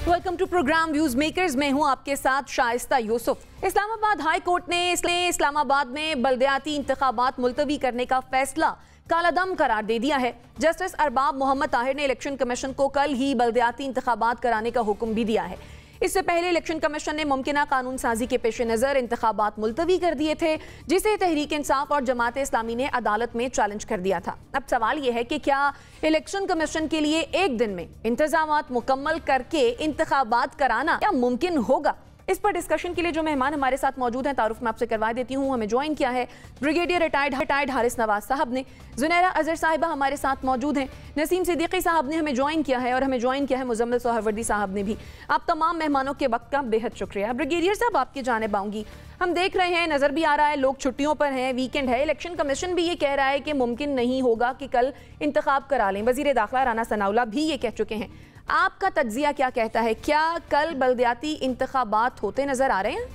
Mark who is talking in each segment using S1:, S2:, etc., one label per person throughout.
S1: Welcome to program views makers. मैं हूं आपके साथ शाइस्ता यूसुफ। इस्लामाबाद हाई कोर्ट ने इस्लामाबाद में बल्दियाती इंतखाबात मुलतवी करने का फैसला कालादम करार दे दिया है। जस्टिस अरबाब मोहम्मद ताहिर ने इलेक्शन कमीशन को कल ही बल्दियाती इंतखाबात कराने का हुक्म भी दिया है। इससे पहले इलेक्शन कमीशन ने मुमकिना कानून साजी के पेश नज़र इंतखाबात मुलतवी कर दिए थे, जिसे तहरीक इंसाफ और जमात इस्लामी ने अदालत में चैलेंज कर दिया था। अब सवाल यह है कि क्या इलेक्शन कमीशन के लिए एक दिन में इंतजामात मुकम्मल करके इंतखाबात कराना क्या मुमकिन होगा? इस पर डिस्कशन के लिए जो मेहमान हमारे साथ मौजूद हैं, तारुफ मैं आपसे करवा देती हूँ। हमें ज्वाइन किया है ब्रिगेडियर रिटायर्ड हारिस नवाज साहब ने, जुनैरा अजहर साहिबा हमारे साथ मौजूद हैं, नसीम सिद्दीकी साहब ने हमें ज्वाइन किया है और हमें ज्वाइन किया है मुजम्मिल सोहरवर्दी साहब ने भी। आप तमाम मेहमानों के वक्त का बेहद शुक्रिया। ब्रिगेडियर साहब, आपकी जानिब आऊंगी। हम देख रहे हैं, नजर भी आ रहा है, लोग छुट्टियों पर हैं, वीकेंड है। इलेक्शन कमीशन भी ये कह रहा है कि मुमकिन नहीं होगा कि कल इंतखाब करा लें। वजीर दाखिला राना सनाउल्लाह भी ये कह चुके हैं। आपका तज्जिया क्या कहता है? क्या कल बल्दियाती इंतखाबात होते नजर आ रहे हैं?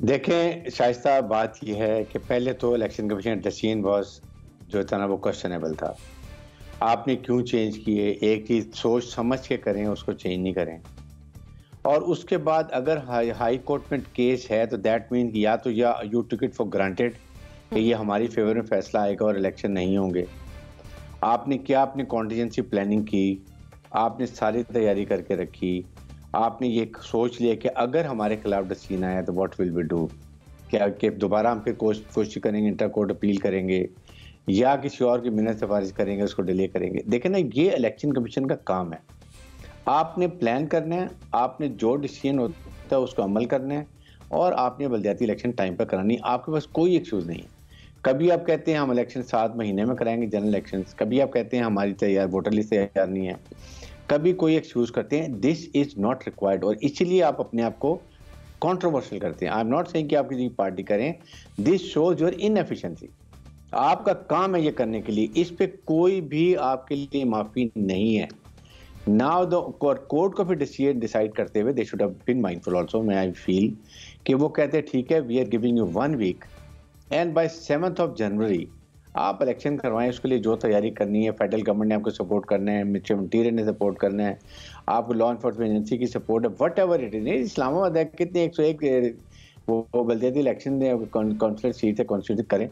S2: देखें शाइस्ता, बात यह है कि पहले तो इलेक्शन कमीशन डिसीजन जो था ना वो क्वेश्चनेबल था। आपने क्यों चेंज किए? एक चीज़ सोच समझ के करें, उसको चेंज नहीं करें। और उसके बाद अगर हाई कोर्ट में केस है तो दैट मीन या तो you took it for granted कि ये हमारी फेवर में फैसला आएगा और इलेक्शन नहीं होंगे। आपने क्या अपनी कॉन्टीजेंसी प्लानिंग की, आपने सारी तैयारी करके रखी, आपने ये सोच लिया कि अगर हमारे खिलाफ डिसीजन आया तो व्हाट विल वी डू, क्या कि दोबारा हम फिर कोशिश करेंगे, इंटर कोर्ट अपील करेंगे या किसी और की मिन्नत सिफारिश करेंगे, उसको डिले करेंगे। देखें ना, ये इलेक्शन कमीशन का काम है। आपने प्लान करना है, आपने जो डिसीजन होता है उसको अमल करना है और आपने बल्दियाती इलेक्शन टाइम पर करानी। आपके पास कोई एक्सक्यूज़ नहीं है। कभी आप कहते हैं हम इलेक्शन 7 महीने में कराएंगे जनरल इलेक्शंस, कभी आप कहते हैं हमारी तैयार वोटर लिस्ट तैयार नहीं है, कभी कोई एक्सक्यूज करते हैं। दिस इज नॉट रिक्वायर्ड और इसलिए आप अपने आप को कंट्रोवर्शियल करते हैं। आई एम नॉट सेइंग कि आप किसी पार्टी करें, दिस शोज योर इनएफिशिएंसी। आपका काम है ये करने के लिए, इस पे कोई भी आपके लिए माफी नहीं है। नाउ द कोर्ट को फिर डिसाइड करते हुए they should have been mindful also. मैं आई फील कि वो कहते हैं ठीक है, we are giving you 1 week and by 7th of January आप इलेक्शन करवाएं। उसके लिए जो तैयारी करनी है, फेडरल गवर्नमेंट ने आपको सपोर्ट करना है, मिनिस्ट्री इंटीरियर ने सपोर्ट करना है, आपको लॉ एनफोर्समेंट एजेंसी की सपोर्ट है, what ever it is. Islamabad है कितने 101 वो बल्दियाती इलेक्शन काउंसिलर सीट है कॉन्स्टिट्यूट करें।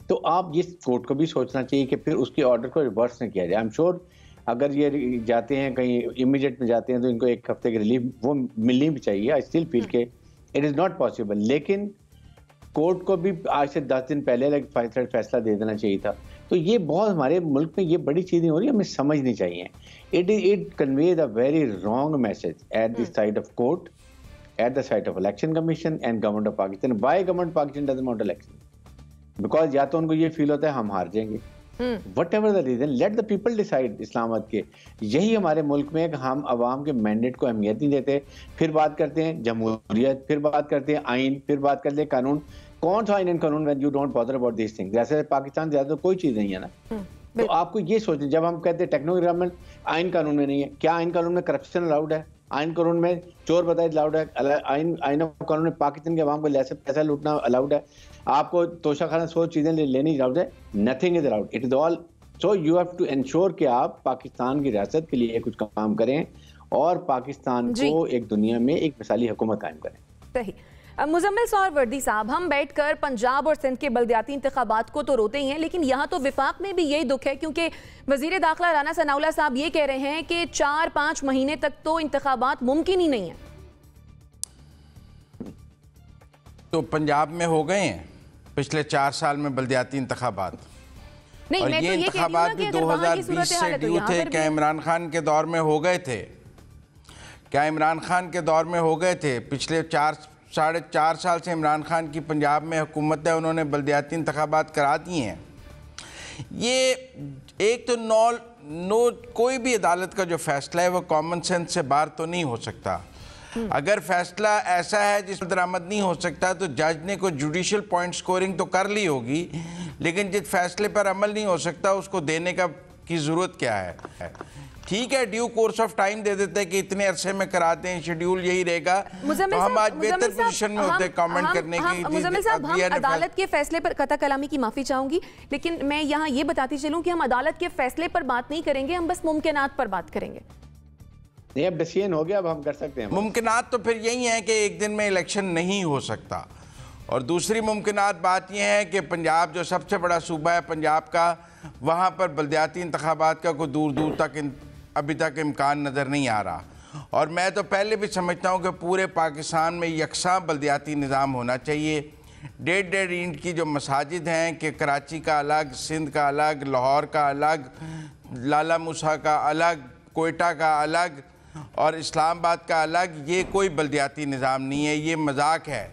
S2: तो आप ये कोर्ट को भी सोचना चाहिए कि फिर उसके ऑर्डर को रिवर्स न किया जाए। आई एम श्योर अगर ये जाते हैं कहीं इमीडिएट में जाते हैं तो इनको 1 हफ्ते की रिलीफ वो मिलनी भी चाहिए। आई स्टिल फील के इट इज़ नॉट पॉसिबल, लेकिन कोर्ट को भी आज से 10 दिन पहले फैसला दे देना चाहिए था। तो ये बहुत हमारे मुल्क में ये बड़ी चीज़ें हो रही है, हमें समझनी चाहिए। It conveys a very wrong message at the side of court, at the side of election commission and government of Pakistan. Why government Pakistan doesn't want election? Because या तो उनको ये फील होता है हम हार जाएंगे, whatever the reason, let the people decide. Islamabad के यही हमारे मुल्क में हम अवाम के मैंडेट को अहमियत नहीं देते। फिर बात करते हैं जमहूरियत, फिर बात करते हैं आइन, फिर बात करते हैं कानून। कौन सा आइन एंड कानून when you don't bother about this thing? जैसे पाकिस्तान ज्यादा तो कोई चीज नहीं है ना। तो आपको ये सोचना, जब हम कहते हैं टेक्नोक्रेट गवर्नमेंट, आइन कानून में नहीं है। क्या आइन कानून में करप्शन अलाउड है? आइन कानून में चोर बताए अलाउड है? आइन कानून में पाकिस्तान के अवाम को ऐसे पैसा लूटना अलाउड है? आपको तोशाखाना 100 चीजें लेनी अलाउड है? Nothing is allowed, it is all. So you have to ensure कि आप पाकिस्तान की रियासत के लिए कुछ काम करें और पाकिस्तान को एक दुनिया में एक मिसाली हुकूमत कायम करें।
S1: सही। मुजम्मिल सोहरवर्दी साहब, हम बैठकर पंजाब और सिंध के बल्दियाती इंतखाबात को तो रोते ही हैं, लेकिन यहाँ तो विफाक में भी यही दुख है, क्योंकि वजीर दाखिला राना सनाउल्लाह साहब ये कह रहे हैं कि 4-5 महीने तक तो इंतखाबात मुमकिन ही नहीं है।
S3: तो पंजाब में हो गए हैं पिछले 4 साल में बल्दियाती इंतखाबात,
S1: नहीं,
S3: और ये इंतखाबात भी 2020 से ड्यू थे। क्या इमरान खान के दौर में हो गए थे? क्या इमरान खान के दौर में हो गए थे? पिछले 4-4.5 साल से इमरान खान की पंजाब में हुकूमत है, उन्होंने बल्दियाती इंतखाबात करा दिए हैं। ये एक तो कोई भी अदालत का जो फैसला है वो कॉमन सेंस से बाहर तो नहीं हो सकता। अगर फैसला ऐसा है जिसमें दरामद नहीं हो सकता तो जज ने कोई जुडिशियल पॉइंट स्कोरिंग तो कर ली होगी, लेकिन जिस फैसले पर अमल नहीं हो सकता उसको देने की ज़रूरत क्या है? ठीक है, ड्यू कोर्स ऑफ टाइम दे देते हैं कि इतने अरसे में कराते हैं, शेड्यूल यही रहेगा, तो हम आज बेहतर पोजीशन में होते हैं कमेंट करने की।
S1: मुजम्मिल साहब, हम अदालत के फैसले पर कता कलामी की माफी चाहूंगी, लेकिन मैं यहाँ ये बताती चलूं कि हम अदालत के फैसले पर बात नहीं करेंगे, हम बस मुमकिनात पर बात करेंगे।
S2: नहीं, अब डिसीजन हो गया, अब हम कर सकते हैं।
S3: मुमकिनात तो फिर यही है कि एक दिन में इलेक्शन नहीं हो सकता, और दूसरी मुमकिनात बात यह है कि पंजाब जो सबसे बड़ा सूबा है पंजाब का, वहाँ पर बल्दियाती इंतखाबात का कोई दूर दूर तक अभी तक इम्कान नज़र नहीं आ रहा। और मैं तो पहले भी समझता हूँ कि पूरे पाकिस्तान में यकसा बल्दियाती निज़ाम होना चाहिए। 1.5 इंच की जो मसाजिद हैं कि कराची का अलग, सिंध का अलग, लाहौर का अलग, लाला मूसा का अलग, कोयटा का अलग और इस्लामाबाद का अलग, ये कोई बल्दियाती निज़ाम नहीं है, ये मजाक है।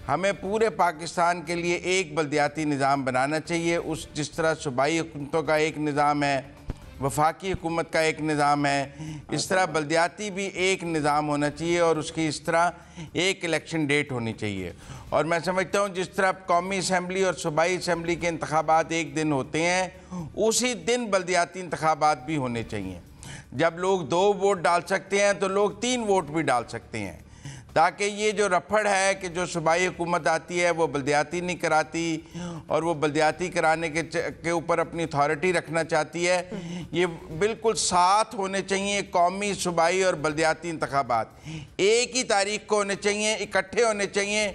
S3: हमें पूरे पाकिस्तान के लिए एक बल्दियाती निज़ाम बनाना चाहिए। उस जिस तरह सूबाई हुकूमतों का एक निज़ाम है, वफाकी हुकूमत का एक निज़ाम है, इस तरह बल्दियाती भी एक निज़ाम होना चाहिए और उसकी इस तरह एक इलेक्शन डेट होनी चाहिए। और मैं समझता हूँ जिस तरह कौमी असम्बली और सूबाई असम्बली के इंतखाबात एक दिन होते हैं, उसी दिन बल्दियाती इंतखाबात भी होने चाहिए। जब लोग 2 वोट डाल सकते हैं तो लोग 3 वोट भी डाल सकते हैं, ताकि ये जो रफड़ है कि जो सूबाई हुकूमत आती है वो बल्दियाती नहीं कराती और वो बल्दियाती कराने के ऊपर अपनी अथॉरिटी रखना चाहती है, ये बिल्कुल साथ होने चाहिए। कौमी, सूबाई और बल्दियाती इंतखाबात एक ही तारीख को होने चाहिए, इकट्ठे होने चाहिए,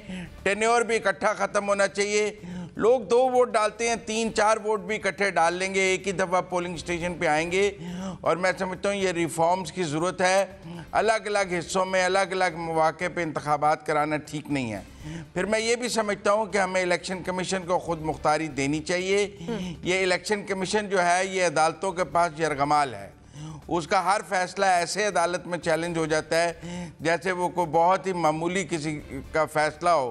S3: टेन्योर भी इकट्ठा ख़त्म होना चाहिए। लोग 2 वोट डालते हैं, 3-4 वोट भी इकट्ठे डाल लेंगे, एक ही दफ़ा पोलिंग स्टेशन पे आएंगे। और मैं समझता हूँ ये रिफॉर्म्स की ज़रूरत है। अलग अलग हिस्सों में अलग अलग मौके पे इंतखाबात कराना ठीक नहीं है। फिर मैं ये भी समझता हूँ कि हमें इलेक्शन कमीशन को खुद मुख्तारी देनी चाहिए। ये इलेक्शन कमीशन जो है ये अदालतों के पास यरगमाल है, उसका हर फैसला ऐसे अदालत में चैलेंज हो जाता है जैसे वो कोई बहुत ही मामूली किसी का फैसला हो।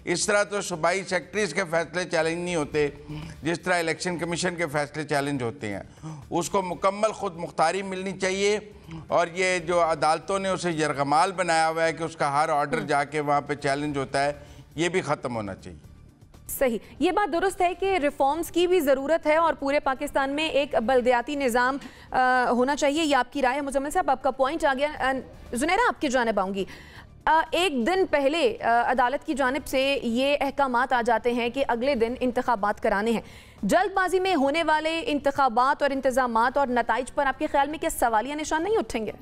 S3: इस तरह तो सूबाई सेक्रेटरीज के फैसले चैलेंज नहीं होते जिस तरह इलेक्शन कमीशन के फैसले चैलेंज होते हैं। उसको मुकम्मल खुद मुख्तारी मिलनी चाहिए और ये जो अदालतों ने उसे यरगमाल बनाया हुआ है कि उसका हर ऑर्डर जाके वहाँ पर चैलेंज होता है, ये भी ख़त्म होना चाहिए।
S1: सही, ये बात दुरुस्त है कि रिफॉर्म्स की भी ज़रूरत है और पूरे पाकिस्तान में एक बल्दियाती निज़ाम होना चाहिए। ये आपकी राय है मुजम्मिल साहब, आपका पॉइंट आ गया। जुनैरा, आपकी जानिब आऊँगी। एक दिन पहले अदालत की जानिब से ये अहकामात आ जाते हैं कि अगले दिन इंतखाबात कराने हैं। जल्दबाजी में होने वाले इंतखाबात और इंतजामात और नताइज पर आपके ख्याल में क्या सवालिया निशान नहीं उठेंगे?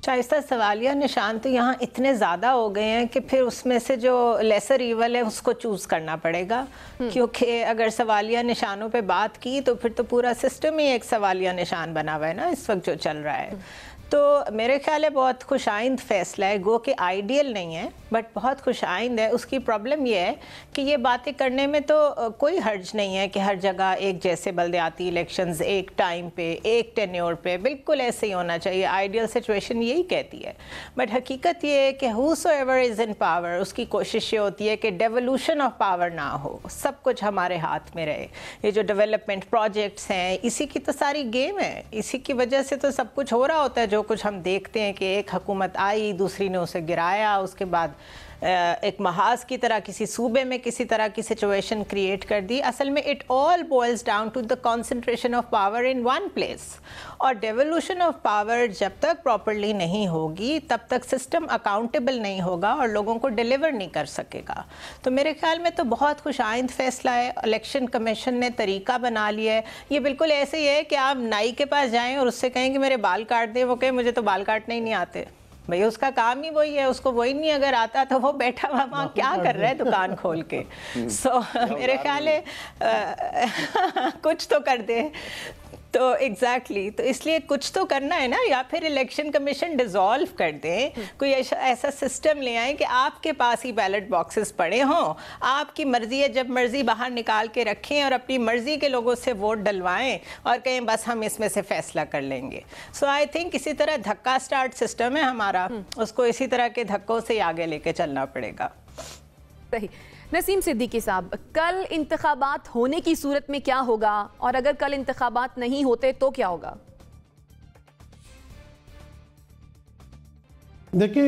S4: शाइस्ता, सवालिया निशान तो यहाँ इतने ज़्यादा हो गए हैं कि फिर उसमें से जो लेसर ईवल है उसको चूज़ करना पड़ेगा। क्योंकि अगर सवालिया निशानों पे बात की तो फिर तो पूरा सिस्टम ही एक सवालिया निशान बना हुआ है ना इस वक्त जो चल रहा है। तो मेरे ख्याल है बहुत खुशाइंद फ़ैसला है, गो कि आइडियल नहीं है बट बहुत खुशाइंद है। उसकी प्रॉब्लम ये है कि ये बातें करने में तो कोई हर्ज नहीं है कि हर जगह एक जैसे बल्दियाती इलेक्शंस एक टाइम पे एक टेन्योर पे बिल्कुल ऐसे ही होना चाहिए। आइडियल सिचुएशन यही कहती है, बट हकीकत ये है कि हूसोएवर इज़ इन पावर, उसकी कोशिश ये होती है कि डेवोल्यूशन ऑफ पावर ना हो, सब कुछ हमारे हाथ में रहे। ये जो डेवलपमेंट प्रोजेक्ट्स हैं इसी की तो सारी गेम है, इसी की वजह से तो सब कुछ हो रहा होता है। जो कुछ हम देखते हैं कि एक हुकूमत आई, दूसरी ने उसे गिराया, उसके बाद एक महाज की तरह किसी सूबे में किसी तरह की सिचुएशन क्रिएट कर दी। असल में it all boils down to the concentration of power in one place. और डेवोल्यूशन ऑफ पावर जब तक प्रॉपरली नहीं होगी तब तक सिस्टम अकाउंटेबल नहीं होगा और लोगों को डिलीवर नहीं कर सकेगा। तो मेरे ख्याल में तो बहुत खुशाइंद फैसला है। इलेक्शन कमीशन ने तरीका बना लिया है। ये बिल्कुल ऐसे ही है कि आप नाई के पास जाएँ और उससे कहें कि मेरे बाल काट दें, वो कहे मुझे तो बाल काटने ही नहीं आते। भाई उसका काम ही वही है, उसको वही नहीं अगर आता तो वो बैठा हुआ वहाँ क्या कर रहा है दुकान खोल के। सो मेरे ख्याल है कुछ तो कर दे। तो एग्जैक्टली तो इसलिए कुछ तो करना है ना, या फिर इलेक्शन कमीशन डिसॉल्व कर दें, कोई ऐसा सिस्टम ले आए कि आपके पास ही बैलेट बॉक्सेस पड़े हों, आपकी मर्जी है जब मर्जी बाहर निकाल के रखें और अपनी मर्जी के लोगों से वोट डलवाएं और कहें बस हम इसमें से फैसला कर लेंगे। सो आई थिंक इसी तरह धक्का स्टार्ट सिस्टम है हमारा, उसको इसी तरह के धक्कों से आगे लेके चलना पड़ेगा।
S1: सही। नसीम सिद्दीकी साहब, कल इंतखाबात होने की सूरत में क्या होगा और अगर कल इंतखाबात नहीं होते तो क्या होगा?
S5: देखिए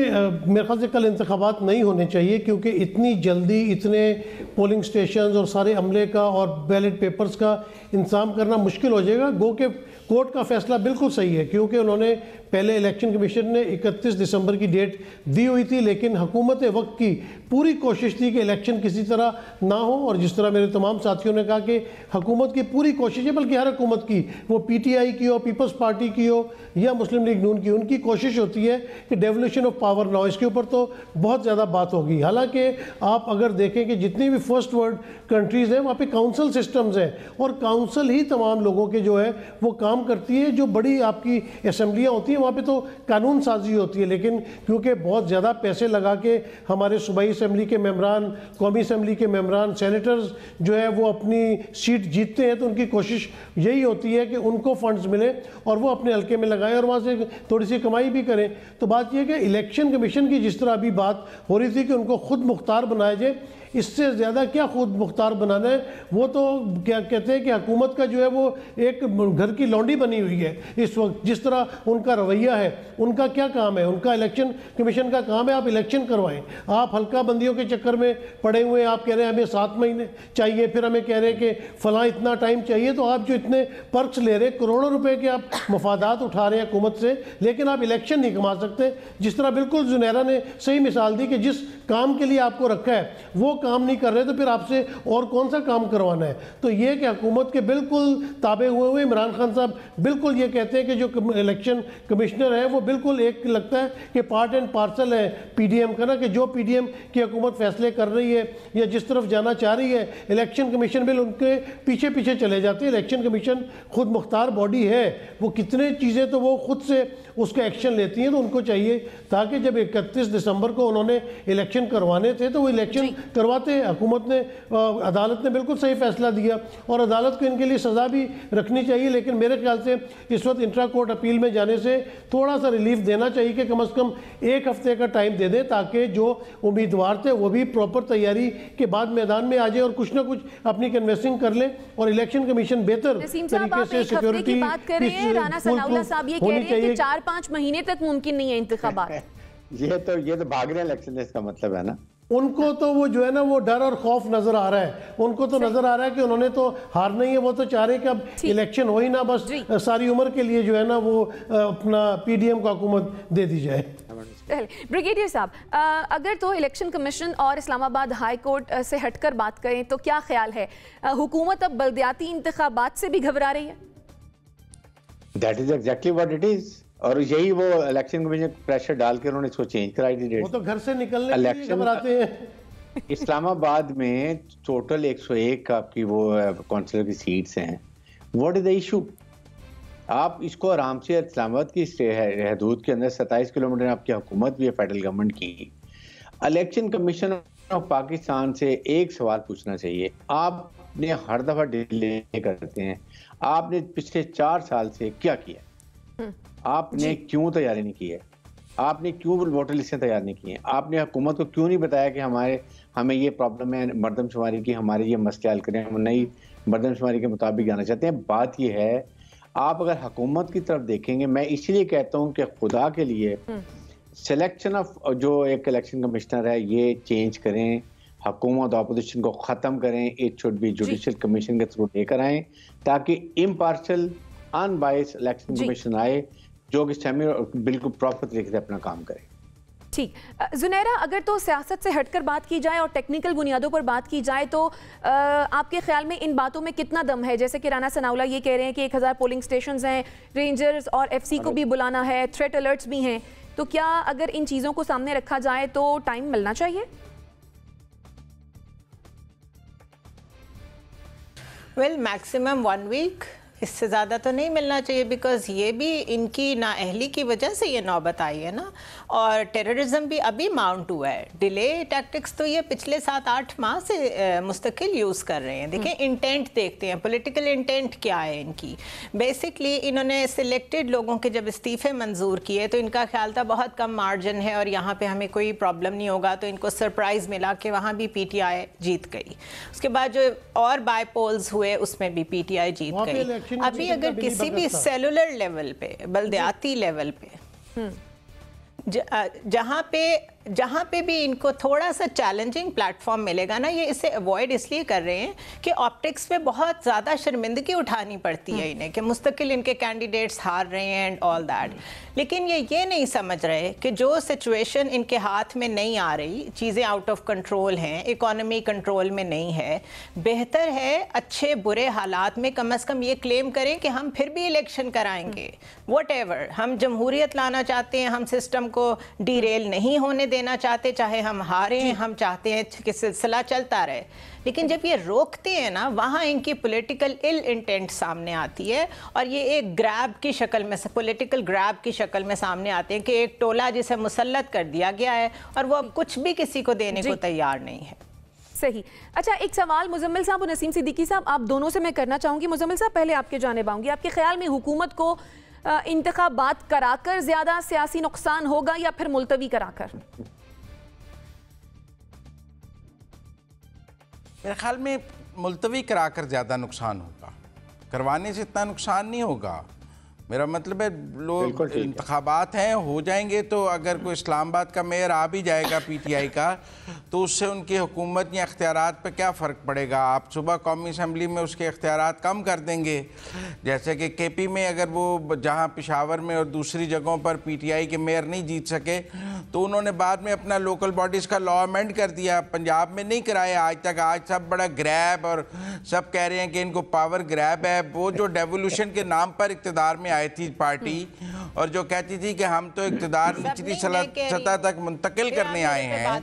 S5: मेरे ख्याल से कल इंतखाबात नहीं होने चाहिए, क्योंकि इतनी जल्दी इतने पोलिंग स्टेशंस और सारे अमले का और बैलेट पेपर्स का इंतजाम करना मुश्किल हो जाएगा। गो के कोर्ट का फैसला बिल्कुल सही है, क्योंकि उन्होंने पहले इलेक्शन कमीशन ने 31 दिसंबर की डेट दी हुई थी, लेकिन हुकूमत वक्त की पूरी कोशिश थी कि इलेक्शन किसी तरह ना हो। और जिस तरह मेरे तमाम साथियों ने कहा कि हुकूमत की पूरी कोशिश है, बल्कि हर हुकूमत की, वो PTI की हो, पीपल्स पार्टी की हो या मुस्लिम लीग नून की, उनकी कोशिश होती है कि डेवोल्यूशन ऑफ पावर ना हो। इसके ऊपर तो बहुत ज़्यादा बात होगी। हालांकि आप अगर देखें कि जितनी भी फर्स्ट वर्ल्ड कंट्रीज़ हैं वहाँ पे काउंसिल सिस्टम्स हैं, और काउंसिल ही तमाम लोगों के जो है वो काम करती है। जो बड़ी आपकी असम्बलियाँ होती हैं वहाँ पे तो कानून साजी होती है, लेकिन क्योंकि बहुत ज़्यादा पैसे लगा के हमारे सूबाई असम्बली के मेम्बरान, कौमी असम्बली के मेम्बरान, सेनेटर्स जो है वो अपनी सीट जीतते हैं, तो उनकी कोशिश यही होती है कि उनको फंड्स मिले और वो अपने हल्के में लगाएं और वहाँ से थोड़ी सी कमाई भी करें। तो बात यह कि इलेक्शन कमीशन की जिस तरह अभी बात हो रही थी कि उनको खुद मुख्तार बनाया जाए, इससे ज़्यादा क्या खुद मुख्तार बनाना है। वो तो क्या कहते हैं कि हुकूमत का जो है वो एक घर की लौंडी बनी हुई है इस वक्त। जिस तरह उनका रवैया है, उनका क्या काम है? उनका इलेक्शन कमीशन का काम है आप इलेक्शन करवाएं। आप हल्का बंदियों के चक्कर में पड़े हुए हैं। आप कह रहे हैं हमें 7 महीने चाहिए, फिर हमें कह रहे हैं कि फ़लाँ इतना टाइम चाहिए। तो आप जो इतने पर्क्स ले रहे हैं, करोड़ों रुपए के आप मफादात उठा रहे हैं हुकूमत से, लेकिन आप इलेक्शन नहीं कमा सकते। जिस तरह बिल्कुल जुनैरा ने सही मिसाल दी कि जिस काम के लिए आपको रखा है वो काम नहीं कर रहे, तो फिर आपसे और कौन सा काम करवाना है? तो ये कि हुकूमत के बिल्कुल ताबे हुए इमरान खान साहब बिल्कुल ये कहते हैं कि जो इलेक्शन कमिश्नर है वो बिल्कुल एक लगता है कि पार्ट एंड पार्सल है PDM का ना, कि जो PDM की हुकूमत फैसले कर रही है या जिस तरफ जाना चाह रही है, इलेक्शन कमीशन बिल उनके पीछे पीछे चले जाते हैं। इलेक्शन कमीशन खुद मुख्तार बॉडी है, वो कितने चीज़ें तो वो खुद से उसका एक्शन लेती हैं। तो उनको चाहिए ताकि जब 31 दिसंबर को उन्होंने इलेक्शन करवाने थे तो वो इलेक्शन करवाते हैं। हुकूमत ने, अदालत ने बिल्कुल सही फैसला दिया और अदालत को इनके लिए सज़ा भी रखनी चाहिए। लेकिन मेरे ख्याल से इस वक्त इंट्रा कोर्ट अपील में जाने से थोड़ा सा रिलीफ देना चाहिए कि कम से कम 1 हफ्ते का टाइम दे दें, ताकि जो उम्मीदवार थे वो भी प्रॉपर तैयारी के बाद मैदान में आ जाए और कुछ ना कुछ अपनी कन्वेंसिंग कर लें और इलेक्शन कमीशन बेहतर तरीके से सिक्योरिटी
S1: बात कर रहे हैं। राना सनाउल्लाह साहब ये कह रहे हैं कि 4-5 महीने तक मुमकिन नहीं है इंतखाबात।
S2: ये तो भाग रहे हैं इलेक्शन से, इसका मतलब है ना
S5: उनको तो वो जो है ना वो डर और खौफ नजर आ रहा है। उनको तो नजर आ रहा है कि उन्होंने तो हारना ही है। वो तो चाह रहे हैं कि अब इलेक्शन हो ही ना, बस सारी उम्र के लिए जो है ना वो अपना PDM को हुकूमत दे दी जाए।
S1: ब्रिगेडियर साहब, अगर तो इलेक्शन कमीशन और इस्लामाबाद हाई कोर्ट से हटकर बात करें तो क्या ख्याल है, हुकूमत अब बल्दियाती इंतखाबात से भी घबरा रही है?
S2: That is exactly what it is. और यही वो इलेक्शन कमीशन प्रेशर डाल के उन्होंने इसको चेंज कराई थी डेट।
S5: वो तो घर से निकलने के लिए घबराते हैं।
S2: इस्लामाबाद में टोटल 101 आपकी वो काउंसिलर की सीट्स हैं। What is the issue? आप इसको आराम से इस्लामाबाद की हदूद के अंदर 27 किलोमीटर आपकी हुकूमत भी है फेडरल गवर्नमेंट की। इलेक्शन कमीशन ऑफ पाकिस्तान से एक सवाल पूछना चाहिए। आपने हर दफा डिले करते हैं, आपने पिछले 4 साल से क्या किया? आपने क्यों तैयारी नहीं की है? आपने क्यों वोटर लिस्टें तैयार नहीं की हैं? आपने हुकूमत को क्यों नहीं बताया कि हमें ये प्रॉब्लम है मरदमशुमारी की, हमारे ये मसले हल करें, हम नई मरदमशुमारी के मुताबिक जाना चाहते हैं। बात ये है, आप अगर हुकूमत की तरफ देखेंगे, मैं इसलिए कहता हूँ कि खुदा के लिए सिलेक्शन ऑफ जो एक इलेक्शन कमिश्नर है ये चेंज करें, हुकूमत ऑपोजिशन को ख़त्म करें। It should be judicial commission के थ्रू लेकर आएँ ताकि इम्पार्शल अनबायस्ड इलेक्शन कमीशन आए जो कि बिल्कुल प्रॉपर तरीके से अपना काम करे।
S1: ठीक, जुनैरा, अगर तो सियासत से हटकर बात की जाए और टेक्निकल बुनियादों पर बात की जाए तो आपके ख्याल में इन बातों में कितना दम है? जैसे कि राना सनाउल्लाह ये कह रहे हैं कि 1000 पोलिंग स्टेशंस हैं, रेंजर्स और FC को भी बुलाना है, थ्रेट अलर्ट्स भी हैं, तो क्या अगर इन चीज़ों को सामने रखा जाए तो टाइम मिलना चाहिए?
S4: वेल, मैक्सिमम 1 वीक, इससे ज़्यादा तो नहीं मिलना चाहिए, बिकॉज ये भी इनकी नाअहली की वजह से ये नौबत आई है ना। और टेररिज्म भी अभी माउंट हुआ है। डिले टैक्टिक्स तो ये पिछले 7-8 माह से मुस्तकिल यूज़ कर रहे हैं। देखें, इंटेंट देखते हैं, पॉलिटिकल इंटेंट क्या है इनकी। बेसिकली इन्होंने सिलेक्टेड लोगों के जब इस्तीफ़े मंजूर किए तो इनका ख्याल था बहुत कम मार्जिन है और यहाँ पे हमें कोई प्रॉब्लम नहीं होगा, तो इनको सरप्राइज़ मिला कि वहाँ भी PTI जीत गई। उसके बाद जो और बाय पोल्स हुए उसमें भी PTI जीत गई। अभी अगर किसी भी सेलुलर लेवल पे, बल्दियाती लेवल पे जहाँ पे भी इनको थोड़ा सा चैलेंजिंग प्लेटफॉर्म मिलेगा ना, ये इसे अवॉइड इसलिए कर रहे हैं कि ऑप्टिक्स पे बहुत ज़्यादा शर्मिंदगी उठानी पड़ती है इन्हें कि मुस्तकिल इनके कैंडिडेट्स हार रहे हैं एंड ऑल दैट। लेकिन ये नहीं समझ रहे कि जो सिचुएशन इनके हाथ में नहीं आ रही, चीज़ें आउट ऑफ कंट्रोल हैं, इकोनॉमी कंट्रोल में नहीं है, बेहतर है अच्छे बुरे हालात में कम से कम ये क्लेम करें कि हम फिर भी इलेक्शन कराएंगे, व्हाटएवर। हम जमहूरियत लाना चाहते हैं, हम सिस्टम को डीरेल नहीं होने देना चाहते, चाहे हम हारे, हम चाहते हैं कि सिलसिला चलता रहे। लेकिन जब ये रोकते हैं ना, वहाँ इनकी पॉलिटिकल इल इंटेंट सामने आती है और ये एक ग्रैब की शक्ल में, पॉलिटिकल ग्रैब की शक्ल में सामने आते हैं कि एक टोला जिसे मुसल्लत कर दिया गया है और वो अब कुछ भी किसी को देने को तैयार नहीं है।
S1: सही। अच्छा, एक सवाल मुजम्मिल साहब और नसीम सिद्दीकी साहब, आप दोनों से मैं करना चाहूंगी। मुजम्मिल साहब, पहले आपके जानिब आऊंगी। आपके ख्याल में हुकूमत को इंतखाबात कराकर ज्यादा सियासी नुकसान होगा या फिर मुलतवी कराकर?
S3: मेरे ख्याल में मुलतवी कराकर ज़्यादा नुकसान होगा, करवाने से इतना नुकसान नहीं होगा। मेरा मतलब है लोग इंतखाबात हैं, हो जाएंगे तो अगर कोई इस्लामाबाद का मेयर आ भी जाएगा पीटीआई का, तो उससे उनकी हुकूमत या इख्तियारात पे क्या फ़र्क पड़ेगा। आप सुबह कौमी असम्बली में उसके इख्तियारात कम कर देंगे, जैसे कि केपी में अगर वो जहाँ पेशावर में और दूसरी जगहों पर पीटीआई के मेयर नहीं जीत सके तो उन्होंने बाद में अपना लोकल बॉडीज़ का लॉ अमेंड कर दिया, पंजाब में नहीं कराया आज तक। आज सब बड़ा ग्रैब और सब कह रहे हैं कि इनको पावर ग्रैब है। वो जो डेवोल्यूशन के नाम पर इक़्तिदार में आई थी पार्टी और जो कहती थी कि हम तो इक़्तिदार निचली सतह तक मुंतकिल करने आए हैं,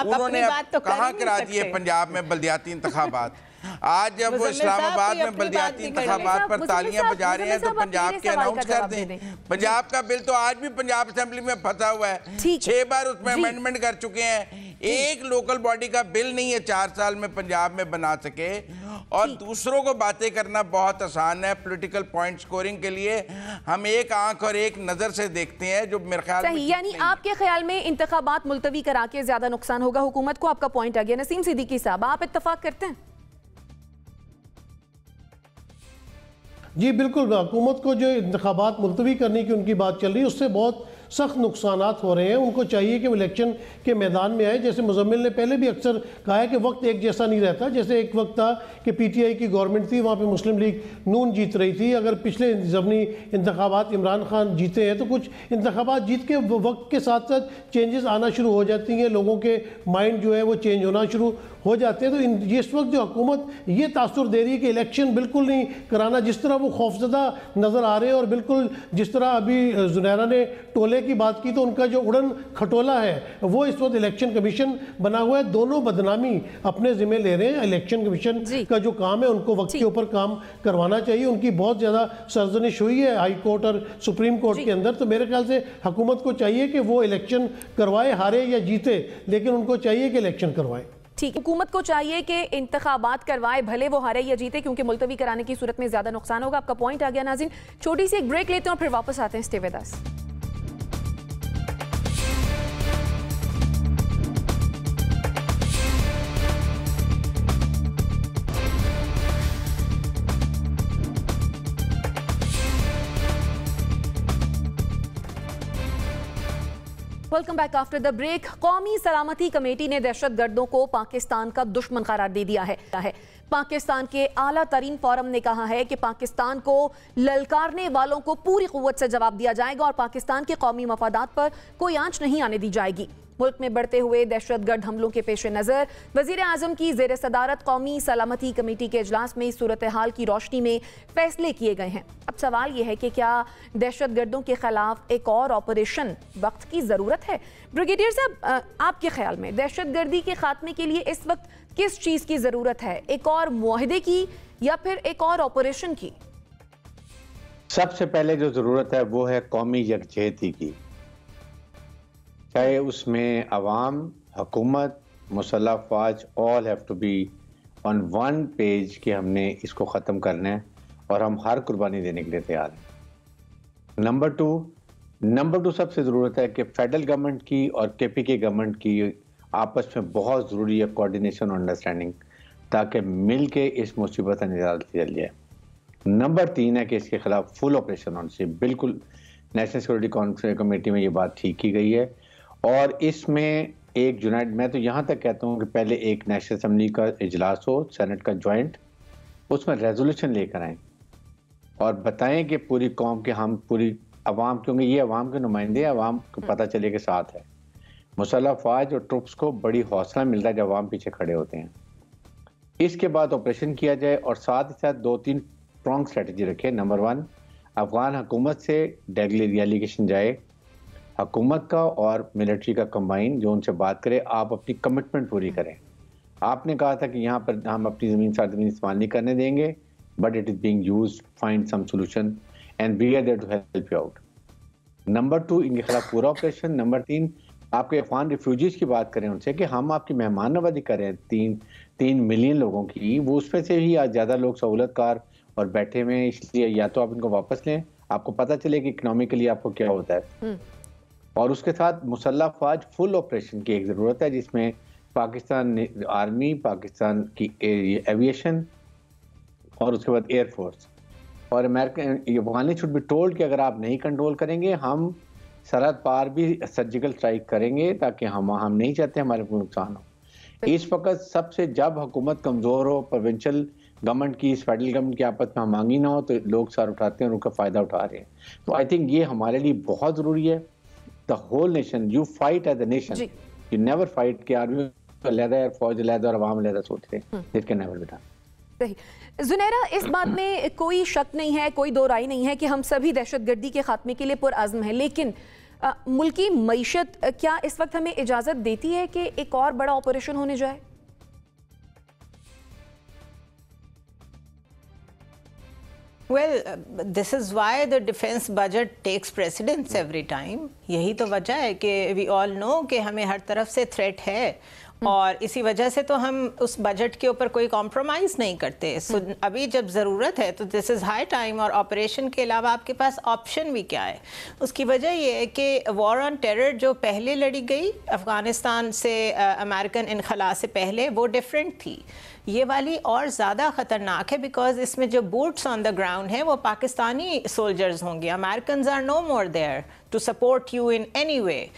S3: उन्होंने कहाँ करा दिए पंजाब में बल्दियाती इंतखाबात। आज जब वो इस्लामाबाद में बल्दियाती इंतखाबात पर तालियां बजा रहे हैं तो पंजाब के अनाउंस कर दें। पंजाब का बिल तो आज भी पंजाब असेंबली में फंसा हुआ है, 6 बार उसमें अमेंडमेंट कर चुके हैं। एक लोकल बॉडी का बिल नहीं है 4 साल में पंजाब में बना सके। और दूसरों को बातें करना बहुत आसान है, पॉलिटिकल पॉइंट स्कोरिंग के लिए हम एक आंख और एक नजर से देखते हैं, जो मेरे ख्याल में
S1: यानी आपके ख्याल में इंतखाबात मुलतवी करा के ज्यादा नुकसान होगा हुकूमत को। आपका पॉइंट आ गया। नसीम सिद्दीकी साहब, आप इत्तफाक करते हैं?
S5: जी बिल्कुल, हुकूमत को जो इंतखाबात मुलतवी करने की उनकी बात चल रही है उससे बहुत सख्त नुकसानात हो रहे हैं। उनको चाहिए कि वो इलेक्शन के मैदान में आए। जैसे मुजम्मिल ने पहले भी अक्सर कहा है कि वक्त एक जैसा नहीं रहता। जैसे एक वक्त था कि पीटीआई की गवर्नमेंट थी, वहाँ पे मुस्लिम लीग नून जीत रही थी। अगर पिछले ज़मनी इंतखाबात इमरान खान जीते हैं तो कुछ इंतखाबात जीत के वक्त के साथ साथ चेंजेस आना शुरू हो जाती हैं, लोगों के माइंड जो है वो चेंज होना शुरू हो जाते हैं। तो इस वक्त जो हुकूमत ये तासुर दे रही है कि इलेक्शन बिल्कुल नहीं कराना, जिस तरह वो खौफजदा नज़र आ रहे हैं और बिल्कुल जिस तरह अभी जुनैरा ने टोले की बात की तो उनका जो उड़न खटोला है वो इस वक्त इलेक्शन कमीशन बना हुआ है। दोनों बदनामी अपने जिम्मे ले रहे हैं। इलेक्शन कमीशन का जो काम है उनको वक्त के ऊपर काम करवाना चाहिए। उनकी बहुत ज़्यादा सरजनिश हुई है हाई कोर्ट और सुप्रीम कोर्ट के अंदर। तो मेरे ख्याल से हुकूमत को चाहिए कि वो इलेक्शन करवाए, हारे या जीते, लेकिन उनको चाहिए कि इलेक्शन करवाए।
S1: ठीक, हुकूमत को चाहिए कि इंतखाबात करवाए, भले वो हारे या जीते, क्योंकि मुलतवी कराने की सूरत में ज्यादा नुकसान होगा। आपका पॉइंट आ गया नाज़रीन। छोटी सी एक ब्रेक लेते हैं और फिर वापस आते हैं। Stay with us. Welcome back after the break. कौमी सलामती कमेटी ने दहशतगर्दों को पाकिस्तान का दुश्मन करार दे दिया है। पाकिस्तान के आला तरीन फोरम ने कहा है कि पाकिस्तान को ललकारने वालों को पूरी कुव्वत से जवाब दिया जाएगा और पाकिस्तान के कौमी मफादात पर कोई आंच नहीं आने दी जाएगी। मुल्क में बढ़ते हुए दहशतगर्द हमलों के पेश नज़र वज़ीर आज़म की ज़ेर सदारत कौमी सलामती कमेटी के इजलास में सूरत हाल की रोशनी में फैसले किए गए हैं। अब सवाल यह है कि क्या दहशतगर्दों के खिलाफ एक और ऑपरेशन वक्त की ज़रूरत है? ब्रिगेडियर साहब, आपके ख्याल में दहशतगर्दी के खात्मे के लिए इस वक्त किस चीज़ की ज़रूरत है? एक और मुआहदे की या फिर एक और ऑपरेशन की?
S2: सबसे पहले जो ज़रूरत है वो है कौमी यकजहती की। चाहे उसमें अवाम, हुकूमत, मुसल्लह फ़ौज all have to be on one page कि हमने इसको ख़त्म करना है और हम हर कुर्बानी देने के लिए तैयार हैं। नंबर टू सबसे ज़रूरत है कि फेडरल गवर्नमेंट की और केपीके गवर्नमेंट की आपस में बहुत ज़रूरी है कोऑर्डिनेशन और अंडरस्टैंडिंग, ताकि मिल के इस मुसीबत का निजात लिया जाए। नंबर 3 है कि इसके खिलाफ फुल ऑपरेशन होना चाहिए। बिल्कुल नेशनल सिक्योरिटी कॉन्फ्रेंस कमेटी में ये बात ठीक की गई है। और इसमें एक यूनाइट, मैं तो यहाँ तक कहता हूँ कि पहले एक नेशनल असेंबली का इजलास हो, सेनेट का ज्वाइंट, उसमें रेजोल्यूशन लेकर आएँ और बताएं कि पूरी कौम के, हम पूरी अवाम, क्योंकि ये अवाम के नुमाइंदे हैं, अवाम को पता चले के साथ है। मुसल्लह फौज और ट्रुप्स को बड़ी हौसला मिलता है जब अवाम पीछे खड़े होते हैं। इसके बाद ऑपरेशन किया जाए और साथ ही साथ 2-3 स्ट्रॉन्ग स्ट्रेटजी रखे। नंबर 1, अफगान हुकूमत से डेलीगेशन जाए, हुकूमत का और मिलिट्री का कंबाइन, जो उनसे बात करे, आप अपनी कमिटमेंट पूरी करें। आपने कहा था कि यहाँ पर हम अपनी ज़मीन सरजमीन इस्तेमाल नहीं करने देंगे, but it is being used, find some solution and we are there to help you out. Number 2, इनके खिलाफ पूरा ऑपरेशन। नंबर 3, आपके अफगान रिफ्यूजीज की बात करें उनसे कि हम आपकी मेहमान नवाजी करें 3 मिलियन लोगों की, वो उसमें से ही आज ज़्यादा लोग सहूलतकार और बैठे हुए हैं, इसलिए या तो आप इनको वापस लें, आपको पता चले कि इकोनॉमिकली आपको क्या होता है। और उसके साथ मुसल्लह फौज फुल ऑपरेशन की एक ज़रूरत है, जिसमें पाकिस्तान आर्मी, पाकिस्तान की एविएशन और उसके बाद एयरफोर्स और American, Afghani should be told कि अगर आप नहीं कंट्रोल करेंगे, हम सरहद पार भी सर्जिकल स्ट्राइक करेंगे, ताकि हम नहीं चाहते हमारे को नुकसान हो। इस वक्त सबसे, जब हुकूमत कमज़ोर हो, प्रोविंशियल गवर्नमेंट की, फेडरल गवर्नमेंट की आपस में मांगी ना हो, तो लोग सर उठाते हैं और उनका फ़ायदा उठा रहे हैं। तो आई थिंक ये हमारे लिए बहुत ज़रूरी है। The whole nation, you fight as a nation, you never fight कि आर्मी अलहदा है, फौज अलहदा और अवाम अलहदा सोचते हैं। It can never be done.
S1: सही। जुनैरा, इस बात में कोई शक नहीं है, कोई दो राय नहीं है कि हम सभी दहशतगर्दी के खात्मे के लिए पुरअज़्म हैं, लेकिन मुल्की मईशत क्या इस वक्त हमें इजाज़त देती है कि एक और बड़ा ऑपरेशन होने जाए?
S4: Well, this is why the defense budget takes precedence every time. यही तो वजह है कि we all know कि हमें हर तरफ से थ्रेट है और इसी वजह से तो हम उस बजट के ऊपर कोई कॉम्प्रोमाइज़ नहीं करते। सो अभी जब ज़रूरत है तो दिस इज़ हाई टाइम। और ऑपरेशन के अलावा आपके पास ऑप्शन भी क्या है? उसकी वजह ये है कि वॉर ऑन टेरर जो पहले लड़ी गई अफ़गानिस्तान से अमेरिकन इनखला से पहले, वो डिफरेंट थी। ये वाली और ज़्यादा ख़तरनाक है बिकॉज इसमें जो बूट्स ऑन द ग्राउंड हैं वो पाकिस्तानी सोल्जर्स होंगे। Americans are no more there to support you in any way.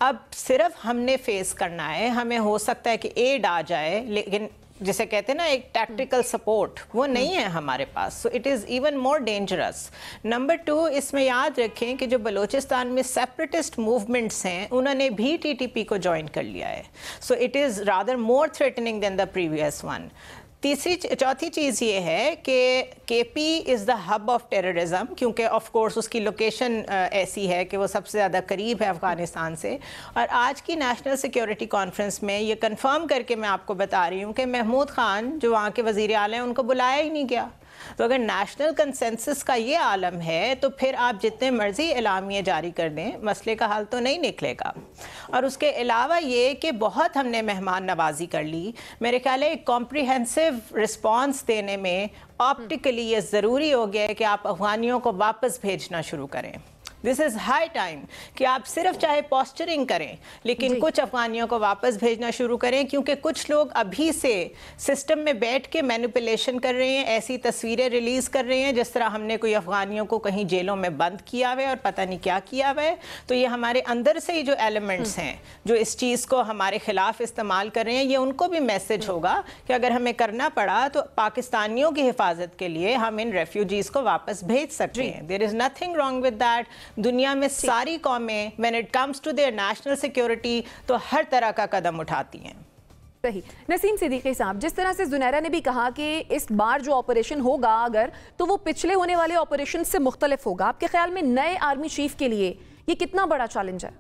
S4: अब सिर्फ हमने फेस करना है, हमें हो सकता है कि एड आ जाए, लेकिन जिसे कहते हैं ना एक टैक्टिकल सपोर्ट, वो नहीं है हमारे पास। So it is even more dangerous. Number 2, इसमें याद रखें कि जो बलूचिस्तान में सेपरेटिस्ट मूवमेंट्स हैं उन्होंने भी TTP को ज्वाइन कर लिया है। So it is rather more threatening than the previous one. चौथी चीज़ ये है कि KP is the hub of terrorism, क्योंकि ऑफ कोर्स उसकी लोकेशन ऐसी है कि वो सबसे ज़्यादा करीब है अफ़गानिस्तान से। और आज की नेशनल सिक्योरिटी कॉन्फ्रेंस में ये कंफर्म करके मैं आपको बता रही हूँ कि महमूद खान जो वहाँ के वज़ीर आला हैं उनको बुलाया ही नहीं गया। तो अगर नेशनल कंसेंसस का ये आलम है तो फिर आप जितने मर्जी एलामिये जारी कर दें, मसले का हल तो नहीं निकलेगा। और उसके अलावा ये कि बहुत हमने मेहमान नवाजी कर ली। मेरे ख्याल है एक कॉम्प्रिहेंसिव रिस्पॉन्स देने में ऑप्टिकली ये ज़रूरी हो गया है कि आप अफ़गानियों को वापस भेजना शुरू करें। दिस इज़ हाई टाइम कि आप सिर्फ चाहे पोस्चरिंग करें लेकिन कुछ अफगानियों को वापस भेजना शुरू करें, क्योंकि कुछ लोग अभी से सिस्टम में बैठ के मैनिपुलेशन कर रहे हैं, ऐसी तस्वीरें रिलीज़ कर रहे हैं जिस तरह हमने कोई अफगानियों को कहीं जेलों में बंद किया हुआ है और पता नहीं क्या किया हुआ है। तो ये हमारे अंदर से ही जो एलिमेंट्स हैं जो इस चीज़ को हमारे खिलाफ इस्तेमाल कर रहे हैं, ये उनको भी मैसेज होगा कि अगर हमें करना पड़ा तो पाकिस्तानियों की हिफाजत के लिए हम इन रेफ्यूजीज़ को वापस भेज सकते हैं। There is nothing wrong with that. दुनिया में सारी कौमें when it comes to their national security तो हर तरह का कदम उठाती हैं।
S1: सही। नसीम सिद्दीकी साहब, जिस तरह से जुनैरा ने भी कहा कि इस बार जो ऑपरेशन होगा अगर तो वो पिछले होने वाले ऑपरेशन से मुख्तलिफ होगा, आपके ख्याल में नए आर्मी चीफ के लिए ये कितना बड़ा चैलेंज है?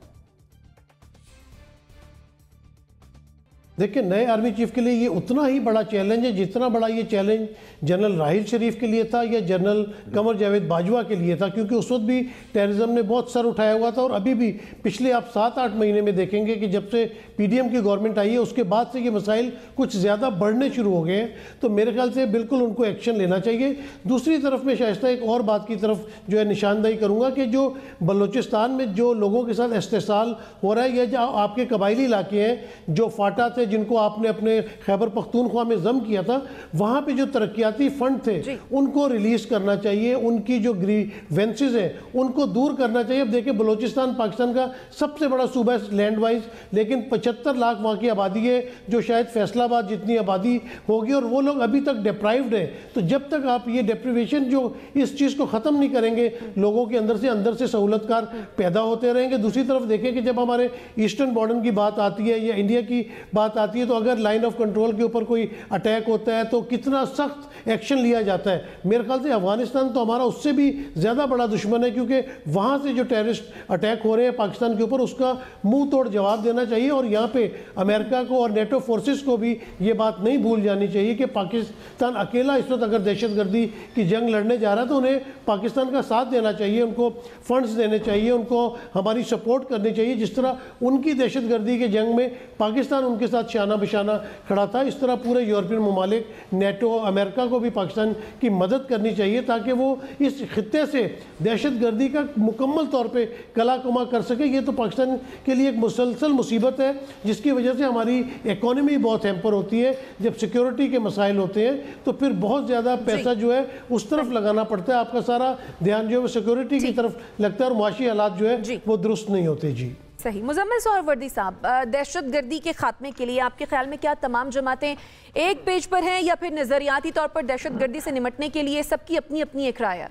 S5: देखिए, नए आर्मी चीफ के लिए ये उतना ही बड़ा चैलेंज है जितना बड़ा ये चैलेंज जनरल राहिल शरीफ के लिए था या जनरल कमर जावेद बाजवा के लिए था, क्योंकि उस वक्त भी टेररिज्म ने बहुत सर उठाया हुआ था। और अभी भी पिछले आप 7-8 महीने में देखेंगे कि जब से PDM की गवर्नमेंट आई है उसके बाद से ये मसाइल कुछ ज़्यादा बढ़ने शुरू हो गए हैं। तो मेरे ख्याल से बिल्कुल उनको एक्शन लेना चाहिए। दूसरी तरफ में शाइस्ता एक और बात की तरफ जो है निशानदही करूँगा कि जो बलूचिस्तान में जो लोगों के साथ इस्तेसाल हो रहा है या जो आपके कबायली इलाके हैं जो फाटा थे, है जिनको आपने अपने खैबर पख्तूनख्वा में जम किया था, वहाँ पे जो तरक्याती फंड थे उनको रिलीज करना चाहिए, उनकी जो ग्रीवेंसेस हैं उनको दूर करना चाहिए। अब देखिए बलूचिस्तान पाकिस्तान का सबसे बड़ा सूबा है लैंड वाइज, लेकिन 75 लाख वहाँ की आबादी है, जो शायद फैसलाबाद जितनी आबादी होगी, और वो लोग अभी तक डिप्राइव्ड है। तो जब तक आप ये डिप्रीवेशन जो इस चीज़ को ख़त्म नहीं करेंगे, लोगों के अंदर से सहूलतकार पैदा होते रहेंगे। दूसरी तरफ देखें कि जब हमारे ईस्टर्न बॉर्डर की बात आती है या इंडिया की बात आती है, तो अगर लाइन ऑफ कंट्रोल के ऊपर कोई अटैक होता है तो कितना सख्त एक्शन लिया जाता है। मेरे ख्याल से अफगानिस्तान तो हमारा उससे भी ज़्यादा बड़ा दुश्मन है, क्योंकि वहाँ से जो टेररिस्ट अटैक हो रहे हैं पाकिस्तान के ऊपर, उसका मुंह तोड़ जवाब देना चाहिए। और यहाँ पे अमेरिका को और नेटो फोर्सेस को भी ये बात नहीं भूल जानी चाहिए कि पाकिस्तान अकेला इस वक्त अगर दहशतगर्दी की जंग लड़ने जा रहा है तो उन्हें पाकिस्तान का साथ देना चाहिए, उनको फंड्स देने चाहिए, उनको हमारी सपोर्ट करनी चाहिए। जिस तरह उनकी दहशतगर्दी के जंग में पाकिस्तान उनके साथ शाना बिशाना खड़ा था, इस तरह पूरे यूरोपियन ममालिक, नेटो, अमेरिका को भी पाकिस्तान की मदद करनी चाहिए ताकि वो इस खित्ते से दहशतगर्दी का मुकम्मल तौर पे कला कमा कर सके। ये तो पाकिस्तान के लिए एक मुसलसल मुसीबत है, जिसकी वजह से हमारी इकोनॉमी बहुत हैम्पर होती है। जब सिक्योरिटी के मसाइल होते हैं तो फिर बहुत ज़्यादा पैसा जो है उस तरफ लगाना पड़ता है, आपका सारा ध्यान जो है सिक्योरिटी की तरफ लगता है, और मुआशी हालात जो है वो दुरुस्त नहीं होते। जी
S1: सही। मुजम्मिल सोहरावर्दी साहब, दहशतगर्दी के खात्मे के लिए आपके ख्याल में क्या तमाम जमातें एक पेज पर हैं, या फिर नजरियाती तौर पर दहशतगर्दी से निपटने के लिए सबकी अपनी अपनी एक राय है?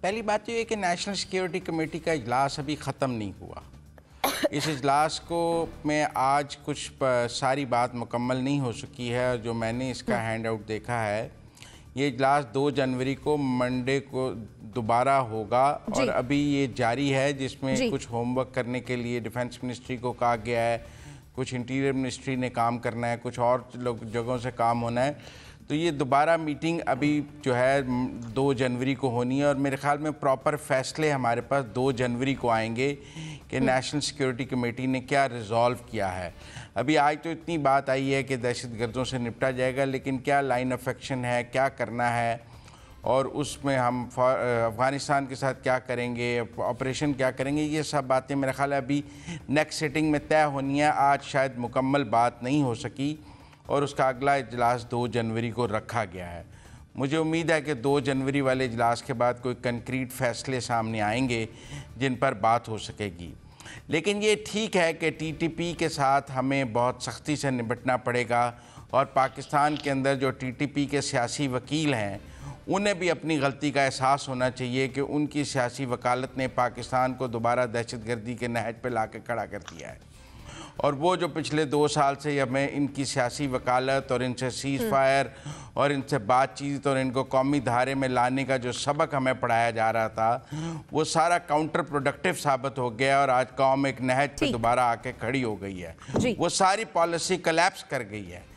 S3: पहली बात तो ये कि नेशनल सिक्योरिटी कमेटी का इजलास अभी ख़त्म नहीं हुआ। इस इजलास को में आज कुछ सारी बात मुकम्मल नहीं हो सकी है। जो मैंने इसका हैंड आउट देखा है, ये इजलास 2 जनवरी को मंडे को दोबारा होगा, और अभी ये जारी है, जिसमें कुछ होमवर्क करने के लिए डिफेंस मिनिस्ट्री को कहा गया है, कुछ इंटीरियर मिनिस्ट्री ने काम करना है, कुछ और जगहों से काम होना है। तो ये दोबारा मीटिंग अभी जो है 2 जनवरी को होनी है, और मेरे ख्याल में प्रॉपर फैसले हमारे पास 2 जनवरी को आएंगे कि नेशनल सिक्योरिटी कमेटी ने क्या रिजॉल्व किया है। अभी आज तो इतनी बात आई है कि दहशतगर्दों से निपटा जाएगा, लेकिन क्या लाइन ऑफ एक्शन है, क्या करना है, और उसमें हम अफ़गानिस्तान के साथ क्या करेंगे, ऑपरेशन क्या करेंगे, ये सब बातें मेरा ख्याल है अभी नेक्स्ट सिटिंग में तय होनी है। आज शायद मुकम्मल बात नहीं हो सकी, और उसका अगला इजलास 2 जनवरी को रखा गया है। मुझे उम्मीद है कि 2 जनवरी वाले इजलास के बाद कोई कंक्रीट फ़ैसले सामने आएंगे जिन पर बात हो सकेगी। लेकिन ये ठीक है कि टीटीपी के साथ हमें बहुत सख्ती से निपटना पड़ेगा, और पाकिस्तान के अंदर जो टीटीपी के सियासी वकील हैं उन्हें भी अपनी गलती का एहसास होना चाहिए कि उनकी सियासी वकालत ने पाकिस्तान को दोबारा दहशतगर्दी के नहज पर ला के खड़ा कर दिया है। और वो जो पिछले 2 साल से हमें इनकी सियासी वकालत और इनसे सीज़ फायर और इनसे बातचीत और इनको कौमी धारे में लाने का जो सबक हमें पढ़ाया जा रहा था, वो सारा काउंटर प्रोडक्टिव साबित हो गया, और आज कौम एक नहज पे दोबारा आके खड़ी हो गई है। वो सारी पॉलिसी कोलैप्स कर गई है।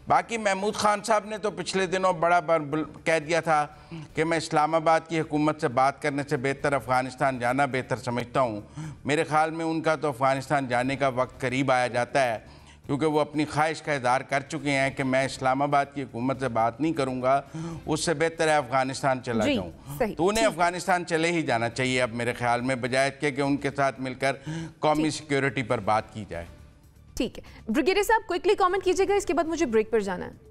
S3: बाकी महमूद खान साहब ने तो पिछले दिनों बड़ा बार कह दिया था कि मैं इस्लामाबाद की हुकूमत से बात करने से बेहतर अफ़गानिस्तान जाना बेहतर समझता हूँ। मेरे ख़्याल में उनका तो अफ़गानिस्तान जाने का वक्त करीब आया जाता है, क्योंकि वो अपनी ख्वाहिश का इज़हार कर चुके हैं कि मैं इस्लामाबाद की हुकूमत से बात नहीं करूँगा, उससे बेहतर है अफ़गानिस्तान चला जाऊँ। तो उन्हें अफ़गानिस्तान चले ही जाना चाहिए अब मेरे ख्याल में, बजाय कि उनके साथ मिलकर कौमी सिक्योरिटी पर बात की जाए।
S1: ठीक है ब्रिगेडियर साहब, क्विकली कमेंट कीजिएगा, इसके बाद मुझे ब्रेक पर जाना है।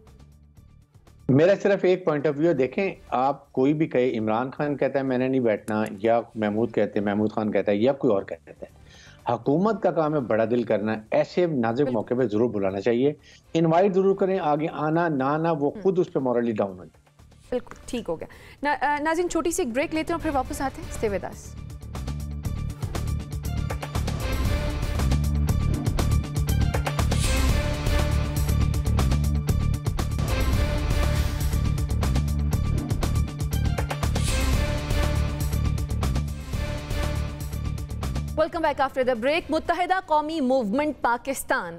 S2: मेरा सिर्फ एक पॉइंट ऑफ व्यू, देखें आप कोई भी कहे, इमरान खान कहता है मैंने नहीं बैठना, या महमूद खान कहता है, या कोई और कहता है, हुकूमत का काम है बड़ा दिल करना। ऐसे नाजुक मौके पे जरूर बुलाना चाहिए, इनवाइट जरूर करें, आगे आना ना आना वो खुद उस पर मॉरली डाउन हो।
S1: बिल्कुल ठीक हो गया। नाज़रीन छोटी सी एक ब्रेक लेते हैं, फिर वापस आते हैं। Stay with us. Welcome back after the break. Muttahida Qaumi Movement Pakistan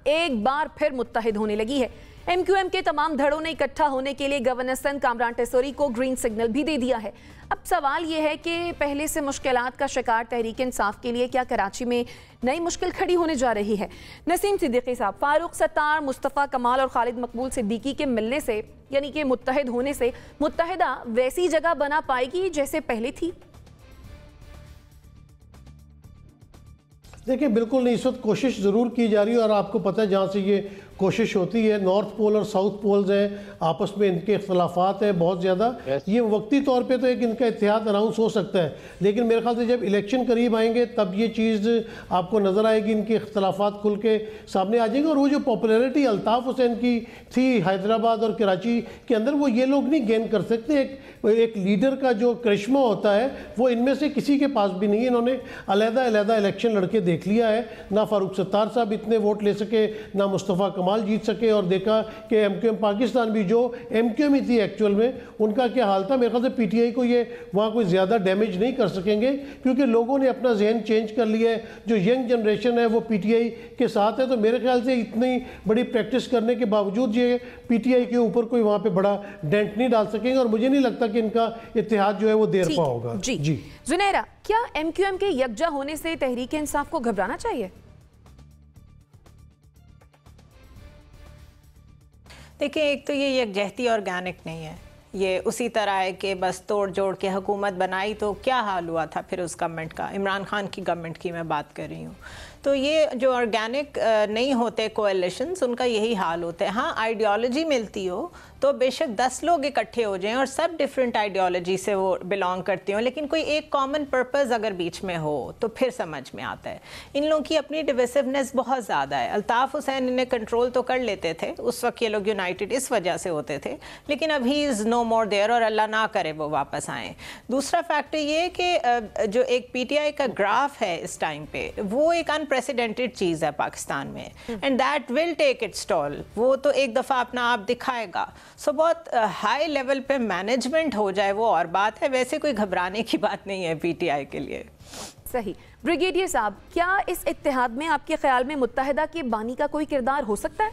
S1: एक बार फिर मुत्तहिद होने लगी है। MQM के तमाम धड़ों ने इकट्ठा होने के लिए गवर्नर सिंध कामरान टेसोरी को ग्रीन सिग्नल भी दे दिया है। अब सवाल यह है कि पहले से मुश्किलात का शिकार तहरीक इंसाफ के लिए क्या कराची में नई मुश्किल खड़ी होने जा रही है? नसीम सिद्दीकी साहब, फारूक सत्तार, मुस्तफ़ा कमाल और खालिद मकबूल सिद्दीकी के मिलने से, यानी कि मुत्तहिद होने से, मुत्तहिदा वैसी जगह बना पाएगी जैसे पहले थी?
S5: देखिए बिल्कुल नहीं, इस वक्त कोशिश ज़रूर की जा रही है और आपको पता है जहाँ से ये कोशिश होती है, नॉर्थ पोल और साउथ पोल्स हैं, आपस में इनके इख्तलाफात हैं बहुत ज़्यादा। ये वक्ती तौर पे तो एक इनका इत्तेहाद अनाउंस हो सकता है, लेकिन मेरे ख्याल से जब इलेक्शन करीब आएंगे तब ये चीज़ आपको नज़र आएगी, इनके इख्तलाफात खुल के सामने आ जाएंगे। और वो जो पॉपुलैरिटी अल्ताफ़ हुसैन की थी हैदराबाद और कराची के अंदर, वो ये लोग नहीं गेन कर सकते। एक लीडर का जो करिश्मा होता है वो इनमें से किसी के पास भी नहीं है। इन्होंने अलग-अलग इलेक्शन लड़के देख लिया है, ना फारूक सत्तार साहब इतने वोट ले सके, ना मुस्तफ़ा कमाल जीत सके, और देखा कि एमक्यूएम पाकिस्तान भी जो एमक्यूएम ही थी एक्चुअल में उनका क्या हाल था। मेरे ख्याल से पीटीआई को ये वहाँ कोई ज़्यादा डैमेज नहीं कर सकेंगे, क्योंकि लोगों ने अपना जहन चेंज कर लिया है। जो यंग जनरेशन है वो पीटीआई के साथ है, तो मेरे ख्याल से इतनी बड़ी प्रैक्टिस करने के बावजूद ये पीटीआई के ऊपर कोई वहाँ पे बड़ा डेंट नहीं डाल सकेंगे, और मुझे नहीं लगता कि इनका इत्तेहाद जो है वो देर पा होगा।
S1: जी जुनैरा, क्या एमक्यूएम के यकजा होने से तहरीक इंसाफ को घबराना चाहिए?
S4: देखिए, एक तो ये यकजहती ऑर्गेनिक नहीं है, ये उसी तरह है कि बस तोड़ जोड़ के हुकूमत बनाई तो क्या हाल हुआ था फिर उस गवर्नमेंट का। इमरान खान की गवर्नमेंट की मैं बात कर रही हूँ। तो ये जो ऑर्गेनिक नहीं होते कोएलिशंस, उनका यही हाल होता है। हाँ, आइडियोलॉजी मिलती हो तो बेशक 10 लोग इकट्ठे हो जाएं और सब डिफरेंट आइडियोलॉजी से वो बिलोंग करते हो, लेकिन कोई एक कॉमन पर्पस अगर बीच में हो तो फिर समझ में आता है। इन लोगों की अपनी डिविसिवनेस बहुत ज़्यादा है। अल्ताफ़ हुसैन इन्हें कंट्रोल तो कर लेते थे, उस वक्त ये लोग यूनाइटेड इस वजह से होते थे, लेकिन अब he is no more there, और अल्लाह ना करे वो वापस आएँ। दूसरा फैक्टर ये कि जो एक पीटीआई का ग्राफ है इस टाइम पे, वो एक अनप्रेसिडेंटेड चीज़ है पाकिस्तान में, and that will take its toll. वो तो एक दफ़ा अपना आप दिखाएगा। सो बहुत हाई लेवल पे मैनेजमेंट हो जाए वो और बात है, वैसे कोई घबराने की बात नहीं है पीटीआई के लिए।
S1: सही। ब्रिगेडियर साहब, क्या इस इत्तेहाद में आपके ख्याल में मुत्तहिदा के बानी का कोई किरदार हो सकता है?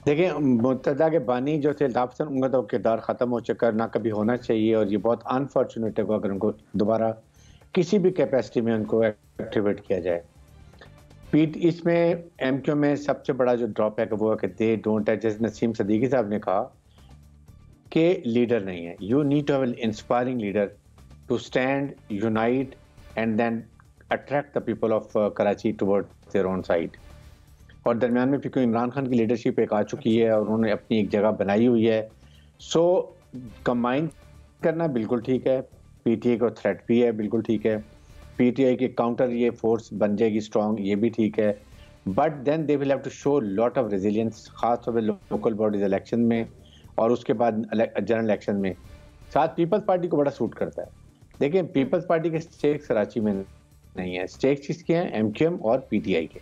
S2: देखिए, मुत्तहिदा के बानी जो थे अल्ताफ़ हुसैन, उनका तो किरदार ख़त्म हो चुका है, ना कभी होना चाहिए, और ये बहुत अनफॉर्चुनेट है अगर उनको दोबारा किसी भी कैपेसिटी में उनको एक्टिवेट किया जाए। इसमें एमक्यू में सबसे बड़ा जो ड्रॉप है वो है कि दे डोंट है, जैसे नसीम सदीकी साहब ने कहा कि लीडर नहीं है। You need to have an inspiring leader to stand unite and then attract the people of Karachi toward their own side. और दरमियान में क्योंकि इमरान खान की लीडरशिप एक आ चुकी है और उन्होंने अपनी एक जगह बनाई हुई है, सो कंबाइन करना बिल्कुल ठीक है। पीटीआई को थ्रेट भी है, बिल्कुल ठीक है। पीटीआई के काउंटर ये फोर्स बन जाएगी स्ट्रॉन्ग, ये भी ठीक है, but then they will have to show lot of resilience, खासतौर पे लोकल बॉडीज इलेक्शन में और उसके बाद जनरल इलेक्शन में। साथ पीपल्स पार्टी को बड़ा सूट करता है। देखिए, पीपल्स पार्टी के स्टेक्स कराची में नहीं है, स्टेक्स किसके हैं? एमक्यूएम और पीटीआई के,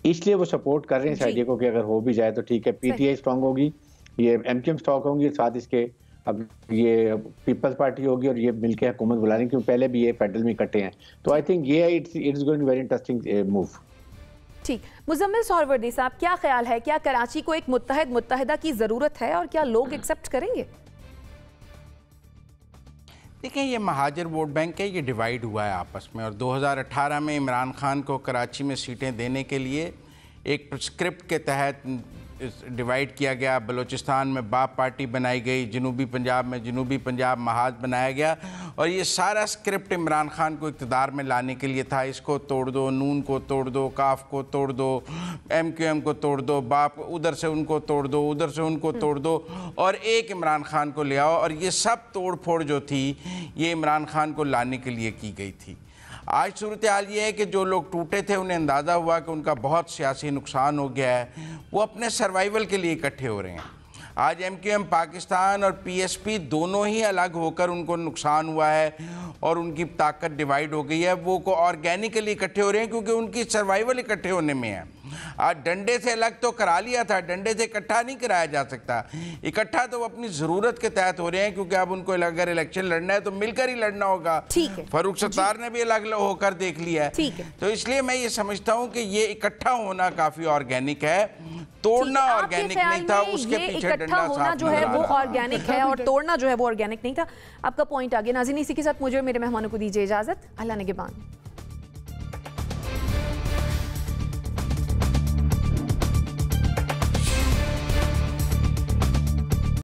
S2: इसलिए वो सपोर्ट कर रहे हैं इस आइडिया को कि अगर हो भी जाए तो ठीक है, पीटीआई स्ट्रॉन्ग होगी, ये एमक्यूएम स्ट्रॉन्ग होंगी, साथ इसके अब ये पीपल्स पार्टी होगी और ये मिलकर हुकूमत बुला रही है, क्योंकि पहले भी ये फेडरल में इकट्ठे हैं। तो आई थिंक ये it's going very interesting move.
S1: ठीक। मुजम्मिल सोहरवर्दी साहब, क्या ख्याल है, क्या कराची को एक मुत्तहिदा की ज़रूरत है और क्या लोग एक्सेप्ट करेंगे?
S3: देखिए, ये महाजर वोट बैंक है, ये डिवाइड हुआ है आपस में, और 2018 में इमरान खान को कराची में सीटें देने के लिए एक स्क्रिप्ट के तहत डिवाइड किया गया। बलूचिस्तान में बाप पार्टी बनाई गई, जनूबी पंजाब में जनूबी पंजाब महाज बनाया गया, और ये सारा स्क्रिप्ट इमरान खान को इक़्तिदार में लाने के लिए था। इसको तोड़ दो, नून को तोड़ दो, काफ को तोड़ दो, एमक्यूएम को तोड़ दो, बाप उधर से उनको तोड़ दो, उधर से उनको तोड़ दो, और एक इमरान खान को ले आओ। और ये सब तोड़ फोड़ जो थी ये इमरान खान को लाने के लिए की गई थी। आज सूरत हाल ये है कि जो लोग टूटे थे उन्हें अंदाज़ा हुआ कि उनका बहुत सियासी नुकसान हो गया है, वो अपने सर्वाइवल के लिए इकट्ठे हो रहे हैं। आज एमक्यूएम पाकिस्तान और पीएसपी दोनों ही अलग होकर उनको नुकसान हुआ है और उनकी ताकत डिवाइड हो गई है। वो को ऑर्गेनिकली इकट्ठे हो रहे हैं क्योंकि उनकी सर्वाइवल इकट्ठे होने में है। आज डंडे से अलग तो करा लिया था, डंडे से इकट्ठा नहीं कराया जा सकता। इकट्ठा तो वो अपनी ज़रूरत के तहत हो रहे हैं, क्योंकि अब उनको अगर इलेक्शन लड़ना है तो मिलकर ही लड़ना होगा। फारूक सत्तार ने भी अलग होकर देख लिया है। तो इसलिए मैं ये समझता हूँ कि ये इकट्ठा होना काफ़ी ऑर्गेनिक है, तोड़ना ऑर्गेनिक नहीं था। उसके पीछे डंडा
S1: होना जो है वो ऑर्गेनिक है और तोड़ना जो है वो ऑर्गेनिक नहीं था। आपका पॉइंट आ गया। नाज़रीन, इसी के साथ मुझे और मेरे मेहमानों को दीजिए इजाज़त। अल्लाह निगहबान।